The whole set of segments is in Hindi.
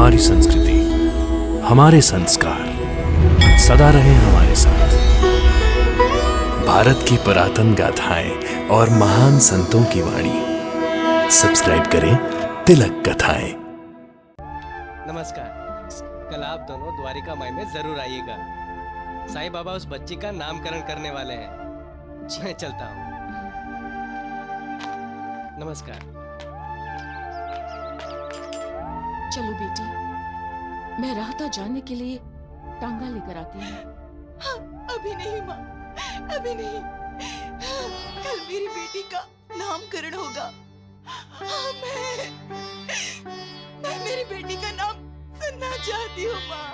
हमारी संस्कृति, हमारे संस्कार सदा रहे हमारे साथ। भारत की पुरातन गाथाएं और महान संतों की वाणी। सब्सक्राइब करें तिलक कथाएं। नमस्कार। कल आप दोनों द्वारिका माई में जरूर आइएगा। साईं बाबा उस बच्ची का नामकरण करने वाले हैं। मैं चलता हूँ। नमस्कार। चलो बेटी, मैं राहता जाने के लिए टांगा लेकर आती हूँ। हाँ, अभी नहीं माँ, अभी नहीं। कल मेरी बेटी का नामकरण होगा। हाँ, मैं मेरी बेटी का नाम सुनना चाहती हूँ माँ।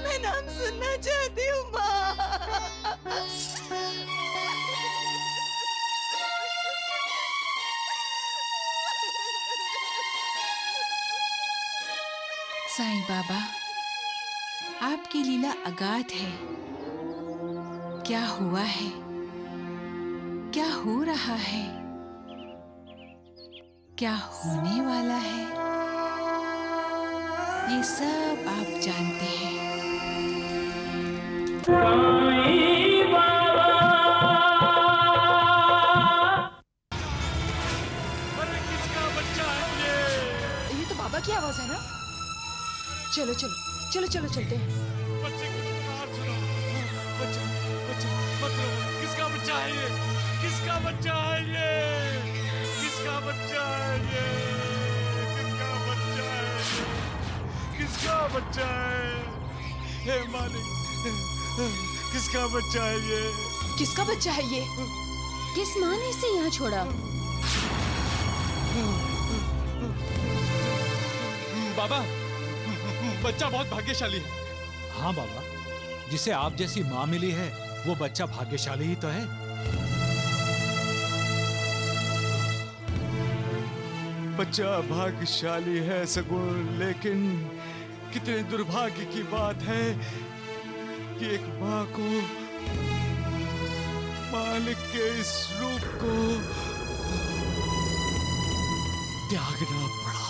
मैं नाम सुनना चाहती हूँ माँ। साईं बाबा, आपकी लीला अगाध है। क्या हुआ है, क्या हो रहा है, क्या होने वाला है, ये सब आप जानते हैं। साईं बाबा, अरे किसका बच्चा है ये? ये तो बाबा की आवाज है ना? चलो चलो चलो चलो चलते हैं। बच्चे को पुकार सुनो। बच्चा बच्चा मत रो। किसका बच्चा है ये? किसका बच्चा है ये? किसका बच्चा है ये? किसका बच्चा है? किसका बच्चा है? हे मालिक, किसका बच्चा है ये? किसका बच्चा है ये? किस माँ ने इसे यहाँ छोड़ा? बाबा, बच्चा बहुत भाग्यशाली है। हाँ बाबा, जिसे आप जैसी माँ मिली है वो बच्चा भाग्यशाली ही तो है। बच्चा भाग्यशाली है सगुण, लेकिन कितने दुर्भाग्य की बात है कि एक माँ को मालिक के इस रूप को त्यागना पड़ा।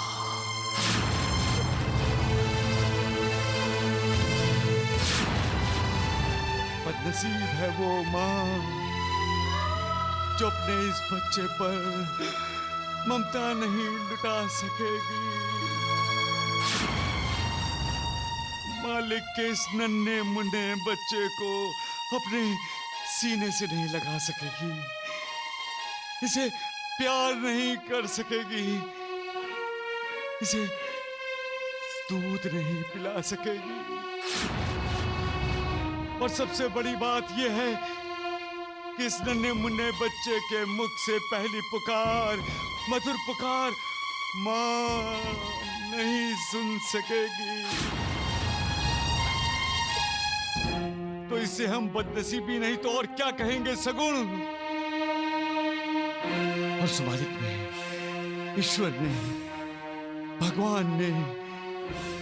बदनसीब है वो माँ जो अपने इस बच्चे पर ममता नहीं लुटा सकेगी। मालिक के इस नन्हे मुन्ने बच्चे को अपने सीने से नहीं लगा सकेगी, इसे प्यार नहीं कर सकेगी, इसे दूध नहीं पिला सकेगी। और सबसे बड़ी बात यह है कि इस नन्हे मुन्ने बच्चे के मुख से पहली पुकार, मधुर पुकार माँ नहीं सुन सकेगी। तो इसे हम बदनसीबी नहीं तो और क्या कहेंगे सगुण। और उस मालिक ने, ईश्वर ने, भगवान ने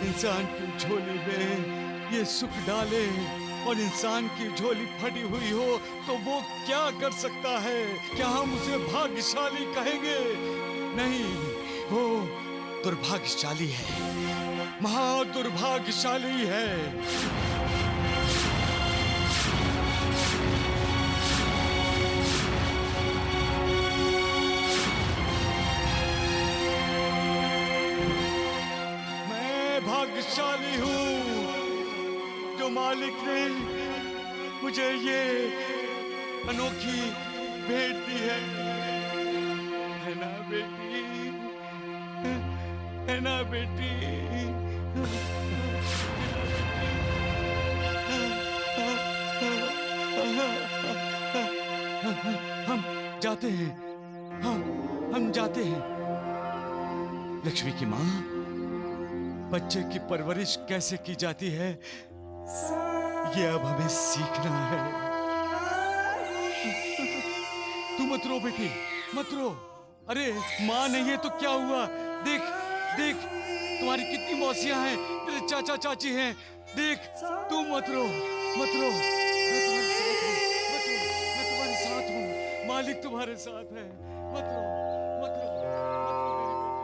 इंसान की झोली में ये सुख डाले और इंसान की झोली फटी हुई हो तो वो क्या कर सकता है? क्या हम उसे भाग्यशाली कहेंगे? नहीं, वो दुर्भाग्यशाली है, महा दुर्भाग्यशाली है। मैं भाग्यशाली हूँ जो मालिक ने मुझे ये अनोखी भेंट दी है ना बेटी? है ना बेटी? हम जाते हैं, हम जाते हैं। लक्ष्मी की माँ, बच्चे की परवरिश कैसे की जाती है ये अब हमें सीखना है। तू मत रो बेटी, मत रो। अरे माँ नहीं है तो क्या हुआ? देख देख, तुम्हारी कितनी मौसियां हैं, तेरे चाचा चाची हैं। देख, तू मत रो, मत रो। मैं तुम्हारे साथ हूँ, मालिक तुम्हारे साथ है। मत रो, मत रो, मत रो मेरी बेटी।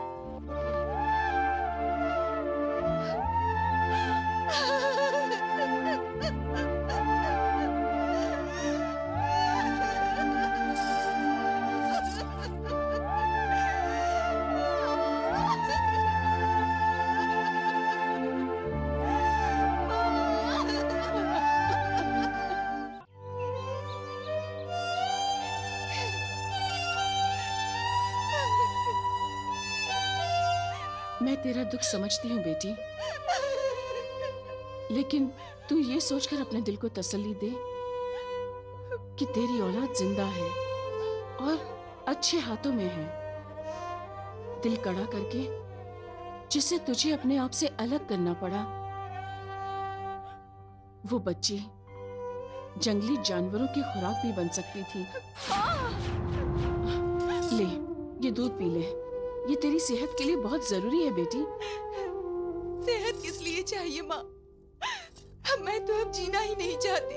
मैं तेरा दुख समझती हूँ बेटी, लेकिन तू ये सोचकर अपने दिल को तसल्ली दे कि तेरी औलाद जिंदा है और अच्छे हाथों में है। दिल कड़ा करके जिसे तुझे अपने आप से अलग करना पड़ा, वो बच्ची जंगली जानवरों की खुराक भी बन सकती थी। ले, ये दूध पी ले, ये तेरी सेहत के लिए बहुत जरूरी है बेटी। सेहत किस लिए चाहिए माँ? मैं तो अब जीना ही नहीं चाहती।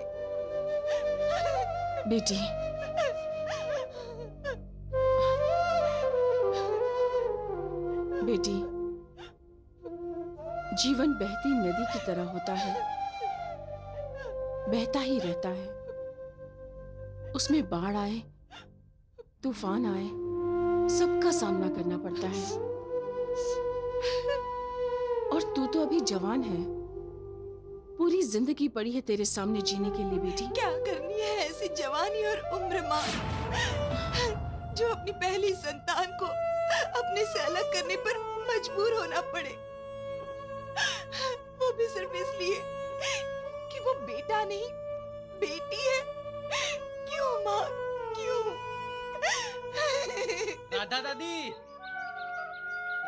बेटी, बेटी, जीवन बहती नदी की तरह होता है, बहता ही रहता है। उसमें बाढ़ आए, तूफान आए, सबका सामना करना पड़ता है। और तू तो अभी जवान है, पूरी जिंदगी पड़ी है तेरे सामने जीने के लिए बेटी। क्या करनी है ऐसी जवानी और उम्र माँ, जो अपनी पहली संतान को अपने से अलग करने पर मजबूर होना पड़े, वो भी सिर्फ इसलिए कि वो बेटा नहीं बेटी है। क्यों माँ, क्यों? राधा दादी,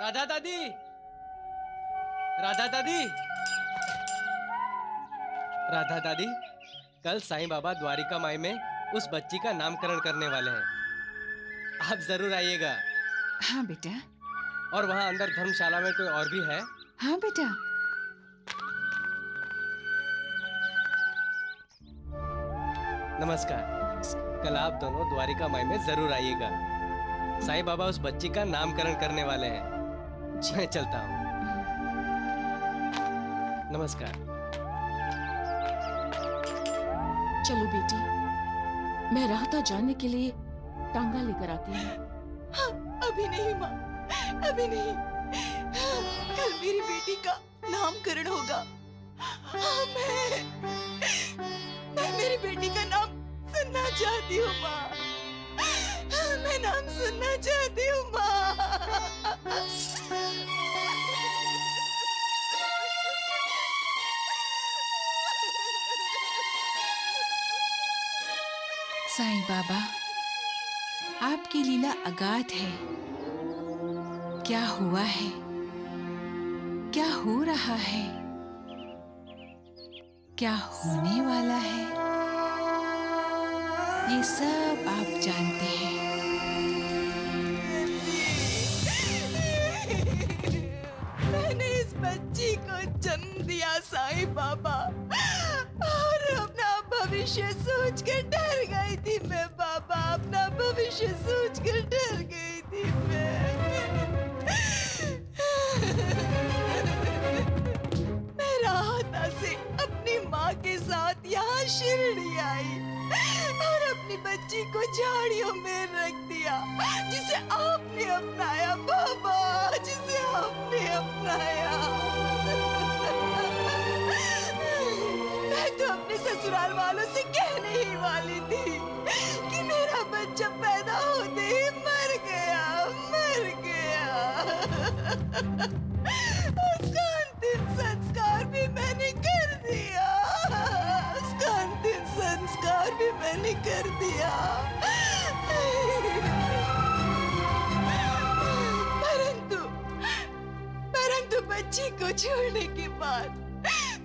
राधा दादी, राधा दादी, राधा दादी, कल साईं बाबा द्वारिका माई में उस बच्ची का नामकरण करने वाले हैं। आप जरूर आइएगा। हाँ बेटा। और वहाँ अंदर धर्मशाला में कोई और भी है? हाँ बेटा। नमस्कार। कल आप दोनों द्वारिका माई में जरूर आइएगा। साईं बाबा उस बच्ची का नामकरण करने वाले हैं। मैं चलता हूँ। नमस्कार। चलो बेटी, मैं राहता जानने के लिए टांगा लेकर आती हूँ। हाँ, अभी नहीं माँ, अभी नहीं। कल मेरी बेटी का नामकरण होगा। हाँ, मैं मेरी बेटी का नाम सुनना चाहती हूँ माँ। मैं नाम सुनना चाहती हूँ माँ। साईं बाबा, आपकी लीला अगाध है। क्या हुआ है, क्या हो रहा है, क्या होने वाला है, ये सब आप जानते हैं। मैंने इस बच्ची को जन्म दिया साईं बाबा, और अपना भविष्य सोच कर डर गई थी मैं बाबा। अपना भविष्य सोच कर डर गई थी मैं राहता से अपनी माँ के साथ यहाँ शिरडी आई और अपनी बच्ची को झाड़ियों में रख दिया, जिसे आपने अपनाया बाबा, जिसे आपने अपनाया। मैं तो अपने ससुराल वालों से कहने ही वाली थी कि मेरा बच्चा पैदा होते ही मर गया, मर गया। उसका अंतिम संस्कार भी मैंने कर दिया, उसका अंतिम संस्कार भी मैंने कर दिया। परंतु बच्ची को छोड़ने के बाद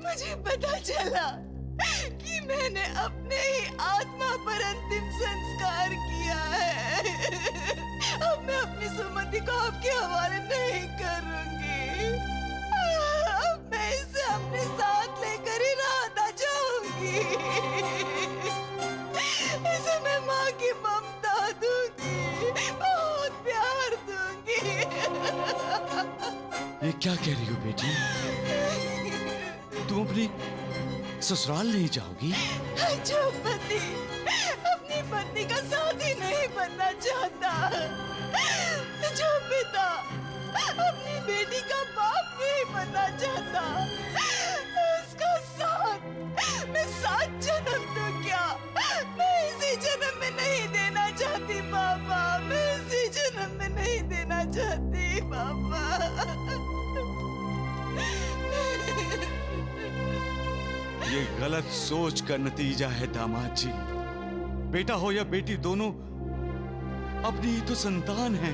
मुझे पता चला कि मैंने अपने ही आत्मा पर अंतिम संस्कार किया है। अब मैं अपनी सुमति को आपके हवाले नहीं करूंगी। अब मैं इसे अपने साथ लेकर ही राहता जाऊंगी। इसे मैं माँ की ममता दूंगी, बहुत प्यार दूंगी। ये क्या कह रही हो बेटी? तुम अपनी ससुराल नहीं जाओगी? जो पति अपनी पत्नी का साथी नहीं बनना चाहता, जो पिता अपनी बेटी का बाप नहीं बनना चाहता, उसका साथ मैं 7 जन्म तो क्या, मैं इसी जन्म में नहीं देना चाहती बाबा, मैं इसी जन्म में नहीं देना चाहती बाबा। ये गलत सोच का नतीजा है दामाद जी। बेटा हो या बेटी, दोनों अपनी ही तो संतान है।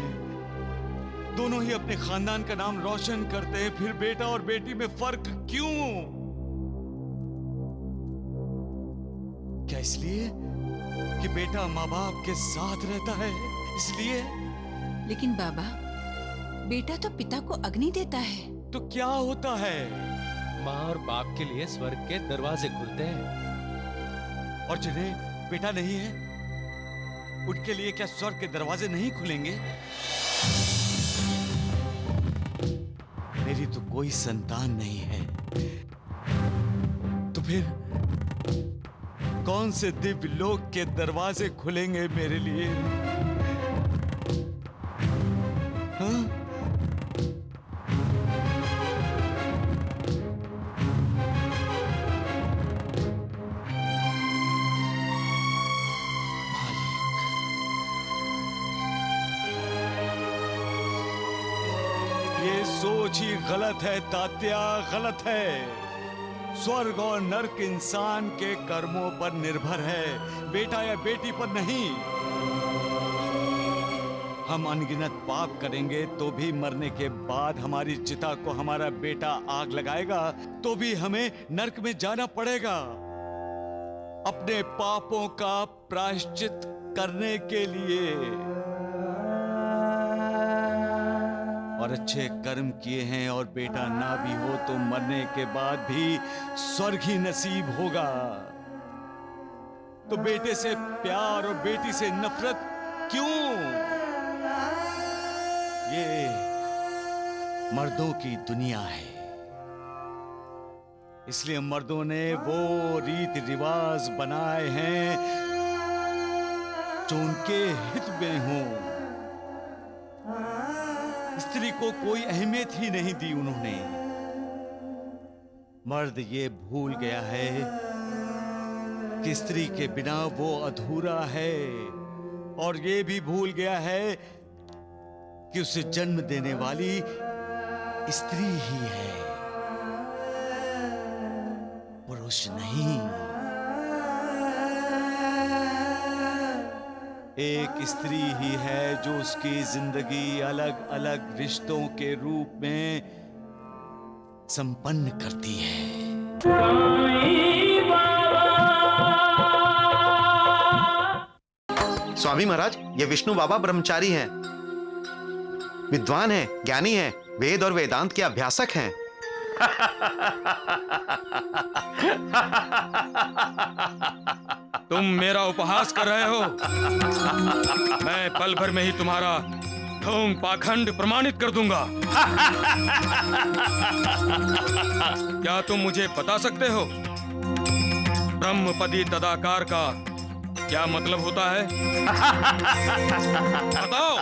दोनों ही अपने खानदान का नाम रोशन करते हैं, फिर बेटा और बेटी में फर्क क्यों? क्या इसलिए कि बेटा माँ बाप के साथ रहता है इसलिए? लेकिन बाबा, बेटा तो पिता को अग्नि देता है। तो क्या होता है? माँ और बाप के लिए स्वर्ग के दरवाजे खुलते हैं। और जिन्हें बेटा नहीं है, उनके लिए क्या स्वर्ग के दरवाजे नहीं खुलेंगे? मेरी तो कोई संतान नहीं है, तो फिर कौन से दिव्य लोक के दरवाजे खुलेंगे मेरे लिए? हाँ? ये सोच ही गलत है तात्या, गलत है। स्वर्ग और नरक इंसान के कर्मों पर निर्भर है, बेटा या बेटी पर नहीं। हम अनगिनत पाप करेंगे तो भी मरने के बाद हमारी चिता को हमारा बेटा आग लगाएगा तो भी हमें नरक में जाना पड़ेगा, अपने पापों का प्रायश्चित करने के लिए। और अच्छे कर्म किए हैं और बेटा ना भी हो तो मरने के बाद भी स्वर्ग ही नसीब होगा। तो बेटे से प्यार और बेटी से नफरत क्यों? ये मर्दों की दुनिया है, इसलिए मर्दों ने वो रीति रिवाज बनाए हैं जो उनके हित में हो। स्त्री को कोई अहमियत ही नहीं दी उन्होंने। मर्द ये भूल गया है कि स्त्री के बिना वो अधूरा है, और ये भी भूल गया है कि उसे जन्म देने वाली स्त्री ही है, पुरुष नहीं। एक स्त्री ही है जो उसकी जिंदगी अलग अलग रिश्तों के रूप में संपन्न करती है। स्वामी महाराज, ये विष्णु बाबा ब्रह्मचारी हैं, विद्वान हैं, ज्ञानी हैं, वेद और वेदांत के अभ्यासक हैं। तुम मेरा उपहास कर रहे हो। मैं पल भर में ही तुम्हारा ढोंग पाखंड प्रमाणित कर दूंगा। क्या तुम मुझे बता सकते हो ब्रह्मपदी तदाकार का क्या मतलब होता है? बताओ।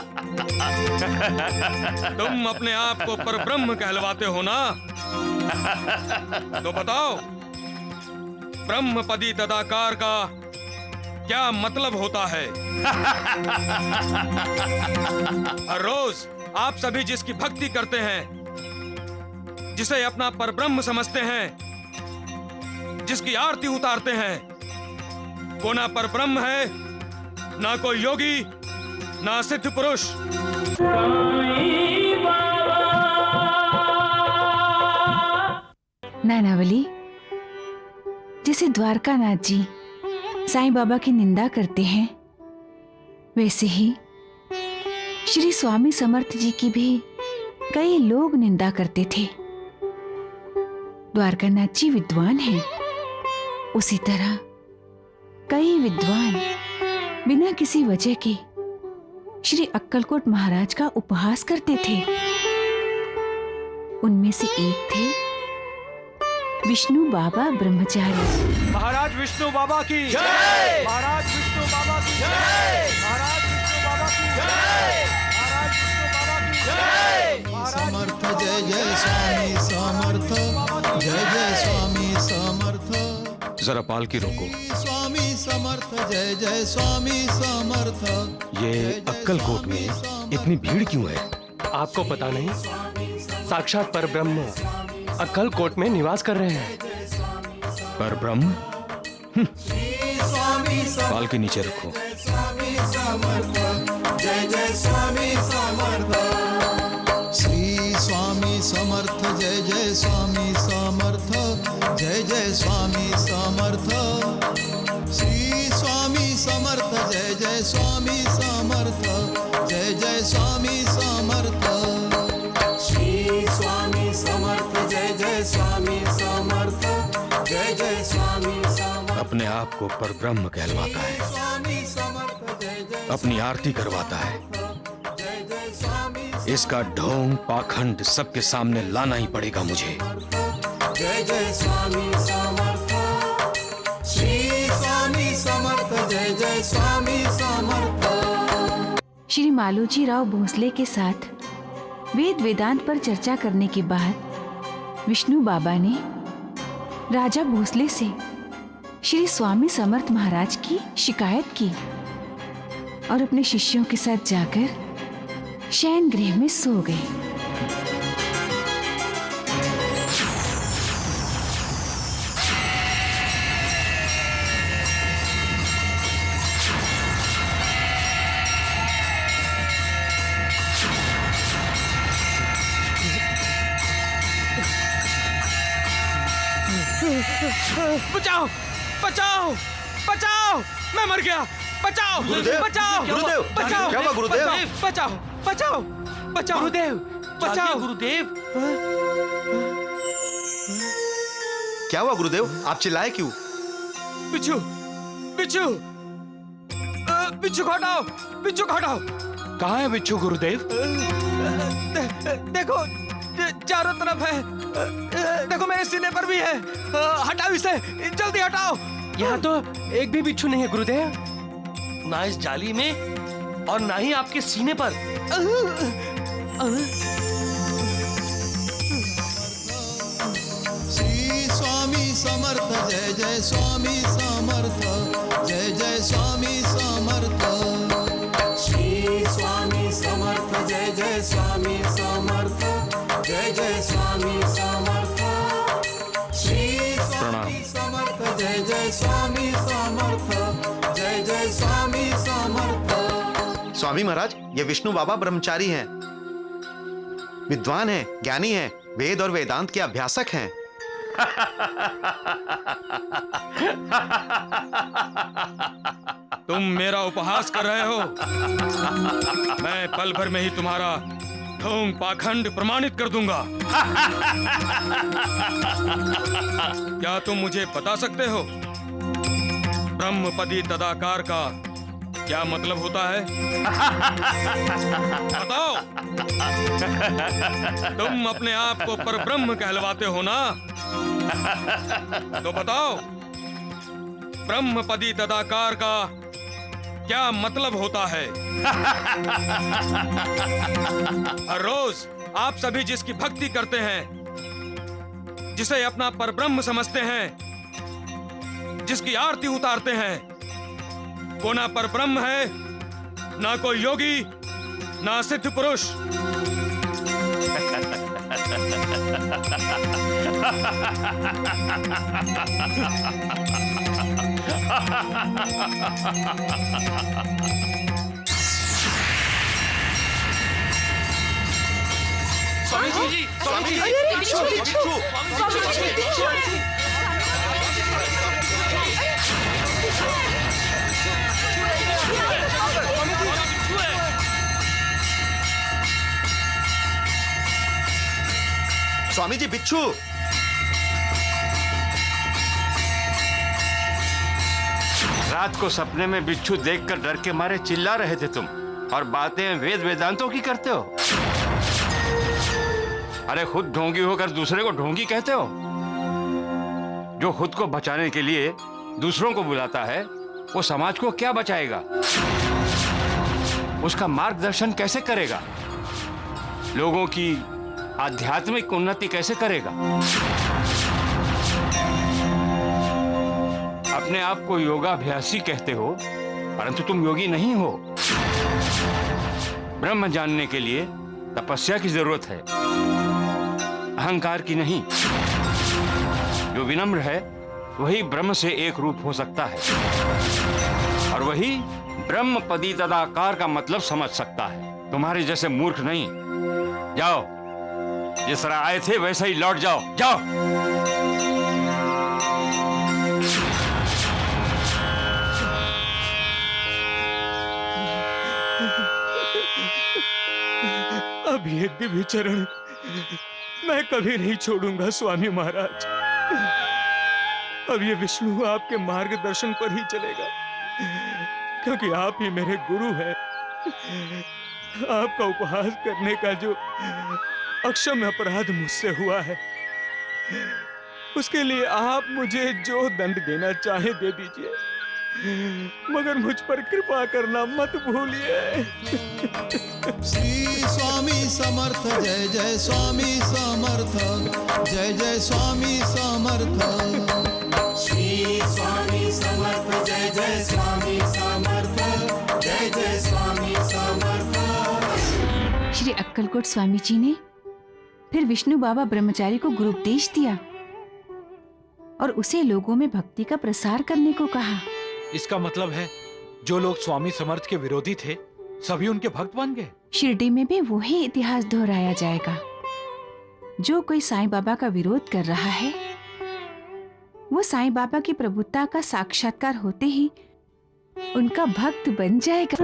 तुम अपने आप को परब्रह्म कहलवाते हो ना, तो बताओ ब्रह्मपदी तदाकार का क्या मतलब होता है? हर रोज आप सभी जिसकी भक्ति करते हैं, जिसे अपना परब्रह्म समझते हैं, जिसकी आरती उतारते हैं, वो ना परब्रह्म है, ना कोई योगी, ना सिद्ध पुरुष। नानावली, जैसे द्वारकानाथ जी साईं बाबा की निंदा करते हैं, वैसे ही श्री स्वामी समर्थ जी की भी कई लोग निंदा करते थे। द्वारकानाथ जी विद्वान हैं, उसी तरह कई विद्वान बिना किसी वजह के श्री अक्कलकोट महाराज का उपहास करते थे। उनमें से एक थे विष्णु बाबा ब्रह्मचारी। महाराज विष्णु बाबा की जय। महाराज विष्णु बाबा की जय। महाराज विष्णु बाबा की जय। महाराज विष्णु बाबा की जय। समर्थ जय जय स्वामी समर्थ, जय जय स्वामी समर्थ। जरा पालकी रोको। स्वामी समर्थ जय जय स्वामी समर्थ। ये अक्कलकोट में इतनी भीड़ क्यों है? आपको पता नहीं, साक्षात परब्रह्म अक्कलकोट में निवास कर रहे हैं। पर ब्रह्म पाल के नीचे रखो। स्वामी समर्थ जय जय स्वामी समर्थ। श्री स्वामी समर्थ जय जय स्वामी समर्थ जय जय स्वामी समर्थ। श्री स्वामी समर्थ जय जय स्वामी समर्थ जय जय स्वामी समर्थ। श्री स्वामी समर्थ जय जय स्वामी समर्थ जय जय स्वामी समर्थ। अपने आप को परब्रह्म कहलवाता है, अपनी आरती करवाता है। इसका ढोंग पाखंड सबके सामने लाना ही पड़ेगा मुझे। जय जय स्वामी समर्थ। श्री स्वामी समर्थ जय जय स्वामी समर्थ। श्री मालोजी राव भोसले के साथ वेद वेदांत पर चर्चा करने के बाद विष्णु बाबा ने राजा भोसले से श्री स्वामी समर्थ महाराज की शिकायत की और अपने शिष्यों के साथ जाकर शयन गृह में सो गए। बचाओ बचाओ बचाओ, मैं मर गया। बचाओ गुरुदेव, बचाओ गुरुदेव, बचाओ, क्या हुआ गुरुदेव? बचाओ बचाओ बचाओ गुरुदेव, बचाओ गुरुदेव। क्या हुआ गुरुदेव, आप चिल्लाए क्यों? बिच्छू बिच्छू बिच्छू को हटाओ, बिच्छू को हटाओ। कहाँ है बिच्छू गुरुदेव? देखो चारों तरफ है, देखो मेरे सीने पर भी है। हटाओ इसे, जल्दी हटाओ। यहाँ तो एक भी बिच्छू नहीं है गुरुदेव, ना इस जाली में और ना ही आपके सीने पर। श्री स्वामी समर्थ जय जय स्वामी समर्थ जय जय स्वामी समर्थ। श्री स्वामी समर्थ जय जय स्वामी समर्थ जय जय स्वामी समर्थ। श्री स्वामी समर्थ जय जय स्वामी समर्थ जय जय स्वामी समर्थ। स्वामी महाराज, ये विष्णु बाबा ब्रह्मचारी हैं, विद्वान हैं, ज्ञानी हैं, वेद और वेदांत के अभ्यासक हैं। तुम मेरा उपहास कर रहे हो। मैं पल भर में ही तुम्हारा ढोंग पाखंड प्रमाणित कर दूंगा। क्या तुम मुझे बता सकते हो ब्रह्मपदी तदाकार का क्या मतलब होता है? बताओ। तुम अपने आप को परब्रह्म कहलवाते हो ना, तो बताओ ब्रह्मपदी तदाकार का क्या मतलब होता है? हर रोज आप सभी जिसकी भक्ति करते हैं, जिसे अपना परब्रह्म समझते हैं, जिसकी आरती उतारते हैं, वो ना परब्रह्म है, ना कोई योगी, ना सिद्ध पुरुष। स्वामी जी, स्वामी जी, बिच्छू, बिच्छू, स्वामी जी, बिच्छू। रात को सपने में बिच्छू देखकर डर के मारे चिल्ला रहे थे तुम, और बातें वेद वेदांतों की करते हो। अरे खुद ढोंगी होकर दूसरे को ढोंगी कहते हो। जो खुद को बचाने के लिए दूसरों को बुलाता है, वो समाज को क्या बचाएगा? उसका मार्गदर्शन कैसे करेगा? लोगों की आध्यात्मिक उन्नति कैसे करेगा? अपने आप को योगाभ्यासी कहते हो, परंतु तुम योगी नहीं हो। ब्रह्म जानने के लिए तपस्या की जरूरत है, अहंकार की नहीं। जो विनम्र है वही ब्रह्म से एक रूप हो सकता है और वही ब्रह्म पदी तदाकार का मतलब समझ सकता है। तुम्हारे जैसे मूर्ख नहीं। जाओ, जिस तरह आए थे वैसे ही लौट जाओ। जाओ। अब ये दिव्य चरण मैं कभी नहीं छोड़ूंगा स्वामी महाराज। अब ये विष्णु आपके मार्गदर्शन पर ही चलेगा, क्योंकि आप ही मेरे गुरु हैं। आपका उपहास करने का जो अक्षम्य अपराध मुझसे हुआ है, उसके लिए आप मुझे जो दंड देना चाहे दे दीजिए, मगर मुझ पर कृपा करना मत भूलिए। श्री स्वामी समर्थ जय जय स्वामी समर्थ, जय जय स्वामी समर्थ। श्री स्वामी समर्थ जय जय स्वामी समर्थ, जय जय स्वामी समर्थ। श्री अक्कलकोट स्वामी जी ने फिर विष्णु बाबा ब्रह्मचारी को गुरुपदेश दिया और उसे लोगों में भक्ति का प्रसार करने को कहा। इसका मतलब है जो लोग स्वामी समर्थ के विरोधी थे सभी उनके भक्त बन गए। शिरडी में भी वही इतिहास दोहराया जाएगा। जो कोई साईं बाबा का विरोध कर रहा है वो साईं बाबा की प्रभुता का साक्षात्कार होते ही उनका भक्त बन जाएगा।